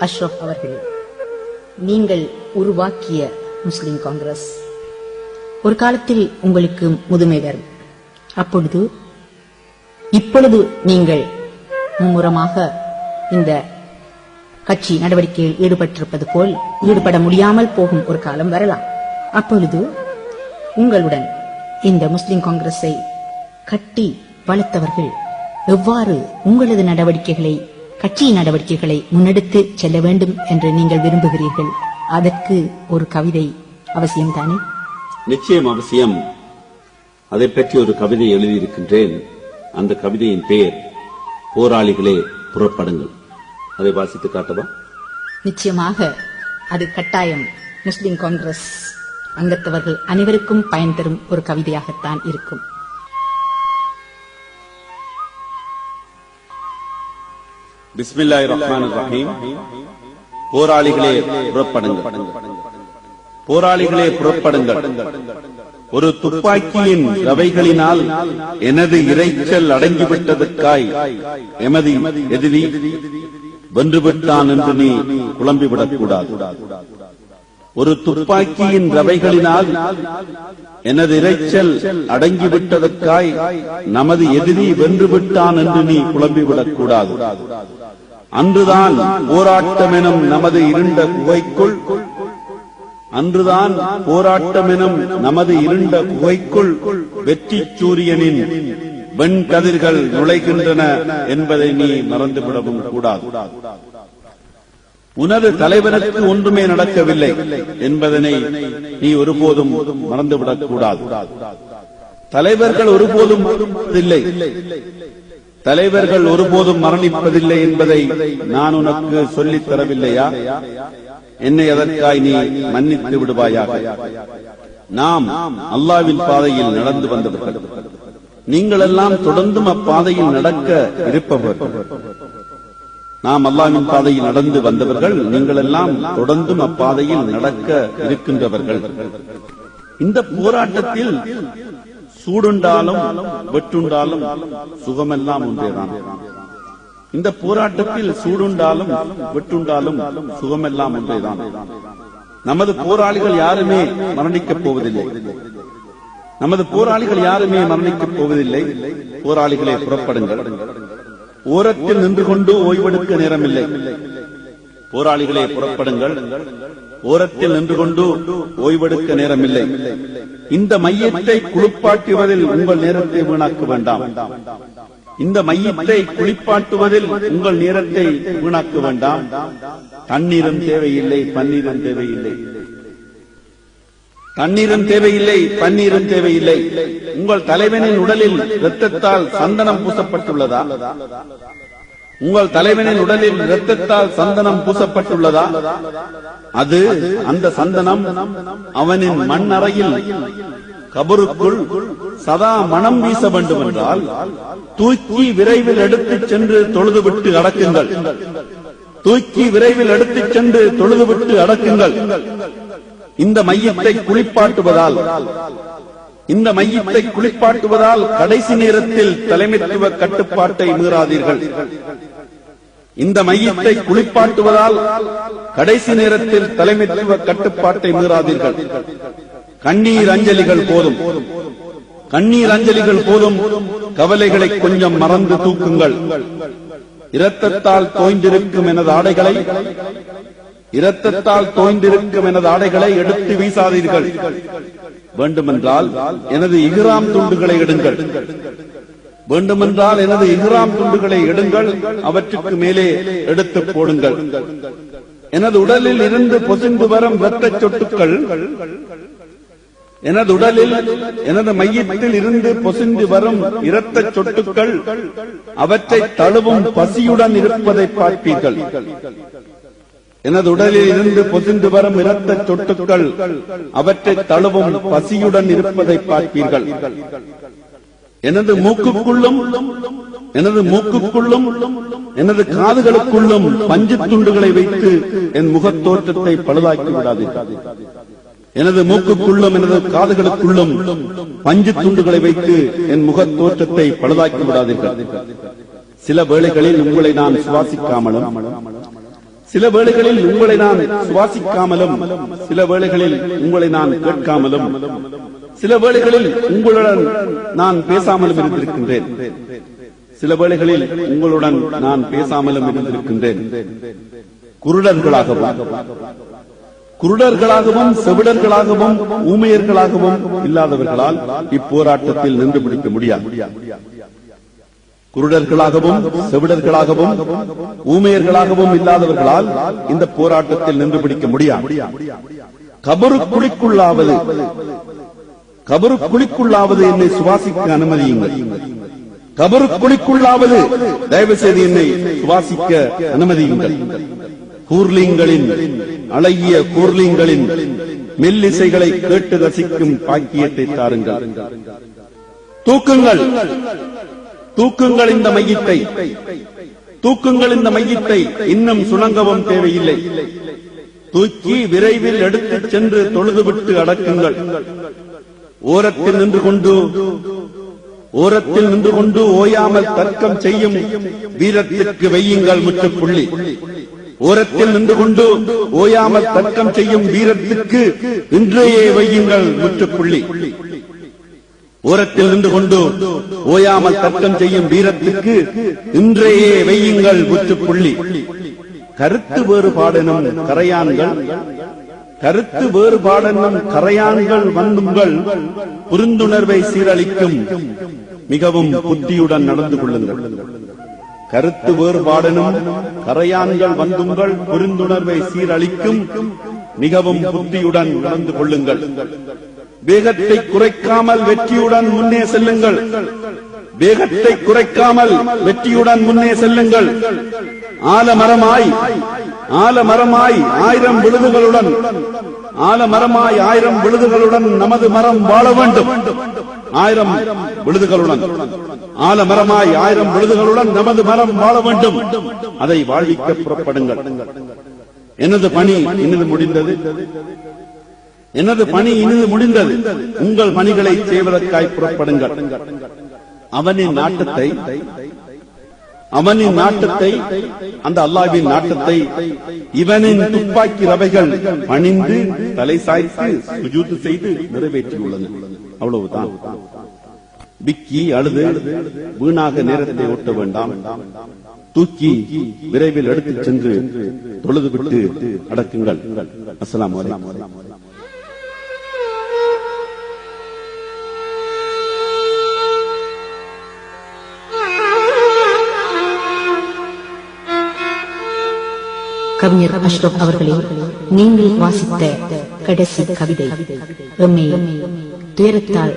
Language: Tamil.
அஷ்ரப் அவர்களே, நீங்கள் உருவாக்கிய முஸ்லிம் காங்கிரஸ் ஒரு காலத்தில் உங்களுக்கு முதுமை வரும். இப்பொழுது நீங்கள் மும்முரமாக இந்த கட்சி நடவடிக்கையில் ஈடுபட்டிருப்பது போல் ஈடுபட முடியாமல் போகும் ஒரு காலம் வரலாம். அப்பொழுது உங்களுடன் இந்த முஸ்லிம் காங்கிரஸை கட்டி வளர்த்தவர்கள் எவ்வாறு உங்களது நடவடிக்கைகளை, கட்சியின் நடவடிக்கைகளை முன்னெடுத்து செல்ல வேண்டும் என்று நீங்கள் விரும்புகிறீர்கள்? அதற்கு ஒரு கவிதை அவசியம்தானே? நிச்சயம் அவசியம். அதை பற்றி ஒரு கவிதை எழுதியிருக்கின்றேன். அந்த கவிதையின் பெயர் போராளிகளே புறப்படுங்கள். அதை வாசித்து காட்டவா? நிச்சயமாக. அது கட்டாயம் முஸ்லிம் காங்கிரஸ் அங்கத்தவர்கள் அனைவருக்கும் பயன் தரும் ஒரு கவிதையாகத்தான் இருக்கும். பிஸ்மில்லாஹிர் ரஹ்மானிர் ரஹீம். போராளிகளே புறப்படுங்கள், போராளிகளே புறப்படுங்கள். ஒரு துப்பாக்கியின் ரவைகளினால் எனது இரைச்சல் அடங்கிவிட்டதற்காய் எமது எதிரி வென்றுவிட்டான் என்று நீ குழம்பிவிடக் கூடாது. ஒரு துப்பாக்கியின் ரவைகளினால் எனது இரைச்சல் அடங்கிவிட்டதற்காய் நமது எதிரி வென்றுவிட்டான் என்று நீ குழம்பிவிடக் கூடாது. அன்றுதான் போராட்டம் எனும் நமது இருண்ட குகைக்குள், அன்றுதான் போராட்டம் எனும் நமது இருண்ட குகைக்குள் வெற்றி சூரியனின் வெண்கதிர்கள் நுழைகின்றன என்பதை நீ மறந்துவிடவும் கூடாது. உனது தலைவனுக்கு ஒன்றுமே நடக்கவில்லை என்பதனை நீ ஒருபோதும் மறந்துவிடக் கூடாது. தலைவர்கள் ஒருபோதும் இல்லை, தலைவர்கள் ஒருபோதும் மரணிப்பதில்லை என்பதை நான் உனக்கு சொல்லித் தரவில்லையா? என்னை அதற்காய் நீ மன்னித்து விடுவாயாக. நாம் அல்லாஹ்வின் பாதையில் நடந்து வந்தவர்கள். நீங்கள் எல்லாம் தொடர்ந்தும் அப்பாதையில் நடக்க இருப்பவர்கள். நாம் அல்லாஹ்வின் பாதையில் நடந்து வந்தவர்கள். நீங்கள் எல்லாம் தொடர்ந்தும் அப்பாதையில் நடக்க இருக்கின்றவர்கள். இந்த போராட்டத்தில் சூடுண்டாலும் வெட்டுண்டாலும் சுகமெல்லாம் ஒன்றேதான். இந்த போராட்டத்தில் சூடுண்டாலும் வெட்டுண்டாலும் சுகமெல்லாம் ஒன்றேதான். நமது போராளிகள் யாருமே மரணிக்கப் போவதில்லை. நமது போராளிகள் யாருமே மரணிக்கப் போவதில்லை. போராளிகளே புறப்படுங்கள். ஓரத்தில் நின்று கொண்டு ஓய்வெடுக்க நேரமில்லை. போராளிகளே புறப்படுங்கள். ஓரத்தில் நின்று கொண்டு ஓய்வெடுக்க நேரமில்லை. இந்த மையத்தை குளிப்பாட்டுவதில் உங்கள் நேரத்தை வீணாக்க வேண்டாம். இந்த மையத்தை குளிப்பாட்டுவதில் உங்கள் நேரத்தை வீணாக்க வேண்டாம். தண்ணீரும் தேவையில்லை, பன்னீரும் தேவையில்லை. தண்ணீரும் தேவையில்லை, பன்னீரும் தேவையில்லை. உங்கள் தலைவனின் உடலில் இரத்தத்தால் சந்தனம் பூசப்பட்டுள்ளதா? உங்கள் தலைவனின் உடலில் இரத்தத்தால் சந்தனம் பூசப்பட்டுள்ளதா? அது அந்த சந்தனம் அவனின் மண்ணறையில் கபருக்குள் சதா மனம் வீச வேண்டும் என்றால் தூக்கி விரைவில் எடுத்துச் சென்று தொழுதுவிட்டு அடக்குங்கள். தூக்கி விரைவில் எடுத்துச் சென்று தொழுதுவிட்டு அடக்குங்கள். இந்த மையத்தை குளிப்பாட்டுவதால், இந்த மையத்தை குளிப்பாட்டுவதால் கடைசி நேரத்தில் தலைமைத்துவ கட்டுப்பாட்டை மீறாதீர்கள். இந்த மையத்தை குளிப்பாட்டுவதால் கடைசி நேரத்தில் தலைமைத்துவ கட்டுப்பாட்டை மீறாதீர்கள். கண்ணீர் அஞ்சலிகள் போதும், கண்ணீர் அஞ்சலிகள் போதும். கவலைகளை கொஞ்சம் மறந்து தூக்குங்கள். இரத்தத்தால் தோய்ந்திருக்கும் எனது ஆடைகளை, இரத்தத்தால் தோய்ந்திருக்கும் எனது ஆடைகளை எடுத்து வீசாதீர்கள். வேண்டுமென்றால் எனது இஹ்ராம் துண்டுகளை எடுங்கள். வேண்டுமென்றால் எனது இஹ்ராம் துண்டுகளை எடுங்கள். அவற்றுக்கு மேலே எடுத்து போடுங்கள். எனது உடலில் இருந்து பொசிந்து வரும் இரத்த சொட்டுக்கள், எனது உடலில், எனது மையத்தில் இருந்து பொசிந்து வரும் இரத்த சொட்டுக்கள் அவற்றை தழுவும் பசியுடன் இருப்பதை பார்ப்பீர்கள். எனது உடலில் இருந்து பொசிந்து வரும் இரத்த சொட்டுக்கள் அவற்றை தழுவும் பசியுடன் இருப்பதை பார்ப்பீர்கள். எனது மூக்குக்குள்ளும், எனது மூக்குக்குள்ளும், எனது காதுகளுக்குள்ளும் பஞ்சு துண்டுகளை வைத்து என் முகத்தோற்றத்தை பழுதாக்கி விடாதீர்கள். எனது மூக்குக்குள்ளும் எனது காதுகளுக்குள்ளும் பஞ்சு துண்டுகளை வைத்து என் முகத்தோற்றத்தை பழுதாக்கி விடாதீர்கள். சில வேளைகளில் உங்களை நான் சுவாசிக்காமலும், சில வேளைகளில் உங்களை நான் சுவாசிக்காமலும், சில வேளைகளில் உங்களை நான் கேட்காமலும், சில வேளைகளில் உங்களுடன் நான் பேசாமலும் இருந்திருக்கின்றேன். சில வேளைகளில் உங்களுடன் நான் பேசாமலும் இருந்திருக்கின்றேன். குருடர்களாகவும் செவிடர்களாகவும் ஊமையர்களாகவும் இல்லாதவர்களால் இப்போராட்டத்தில் நின்று பிடிக்க முடியாது. குருடர்களாகவும் செவிடர்களாகவும் ஊமையர்களாகவும் இல்லாதவர்களால் இந்த போராட்டத்தில் நின்று பிடிக்க முடியாது. கபருக்குழிக்குள்ளாவது என்னை சுவாசிக்க அனுமதியுங்கள். கபருக்குழிக்குள்ளாவது தயவு செய்து என்னை சுவாசிக்க அனுமதியுங்கள். கூர்லிங்களின் அழகிய கூர்லிங்களின் மெல்லிசைகளை கேட்டு ரசிக்கும் பாக்கியத்தை தாருங்கள். தூக்குங்கள் இந்த மையத்தை, தூக்குங்கள் இந்த மையத்தை. இன்னும் சுணங்கவும் தேவையில்லை. தூக்கி விரைவில் எடுத்துச் சென்று தொழுதுவிட்டு அடக்குங்கள். ஓரத்தில் நின்று கொண்டு ஓயாமல் தர்க்கம் செய்யும் வீரத்திற்கு வையுங்கள் முற்றுப்புள்ளி. ஓரத்தில் நின்று கொண்டு ஓயாமல் தர்க்கம் செய்யும் வீரத்திற்கு இன்றையே வையுங்கள் முற்றுப்புள்ளி. ஓரத்தில் நின்று கொண்டு ஓயாமல் தர்க்கம் செய்யும் வீரத்திற்கு இன்றையே வையுங்கள் முற்றுப்புள்ளி. கருத்து வேறுபாடெனும் கரையான்கள் வந்துங்கள். புரிந்துணர்வை சீரழிக்கும் மிகவும் புத்தியுடன் நடந்து கொள்ளுங்கள். கருத்து வேறுபாடெனும் கரையான்கள் வந்துங்கள். புரிந்துணர்வை சீரழிக்கும் மிகவும் புத்தியுடன் நடந்து கொள்ளுங்கள். வேகத்தை குறைக்காமல் வெற்றியுடன் முன்னே செல்லுங்கள். வேகத்தை குறைக்காமல் வெற்றியுடன் முன்னே செல்லுங்கள். ஆலமரமாய் 1000 விழுதுகளுடன் நமது மரம் வாழ வேண்டும். 1000 விழுதுகளுடன், ஆலமரமாய் 1000 விழுதுகளுடன் நமது மரம் வாழ வேண்டும். அதை வாழ்விக்க புறப்படுங்கள். எனது பணி இனிது முடிந்தது. உங்கள் பணிகளை செய்வதற்காய் புறப்படுங்கள். அவனின் நாட்டத்தை அந்த அல்லாஹ்வின் நாட்டத்தை இவனின் துப்பாக்கி ரவைகள் பணிந்து தலை சாய்த்து சுஜூத் செய்து நிறைவேற்றியுள்ளன. அவ்வளவுதான். பிக்கி அழுது வீணாக நேரத்தை ஓட்ட வேண்டாம். தூக்கி விரைவில் எடுத்துச் சென்று தொழுதுவிட்டு அடக்குங்கள். அஸ்ஸலாமு அலைக்கும். கவிஞர் அஷ்ரப் அவர்களே, நீங்கள் வாசித்த கடைசி கவிதை எம்மை துயரத்தால்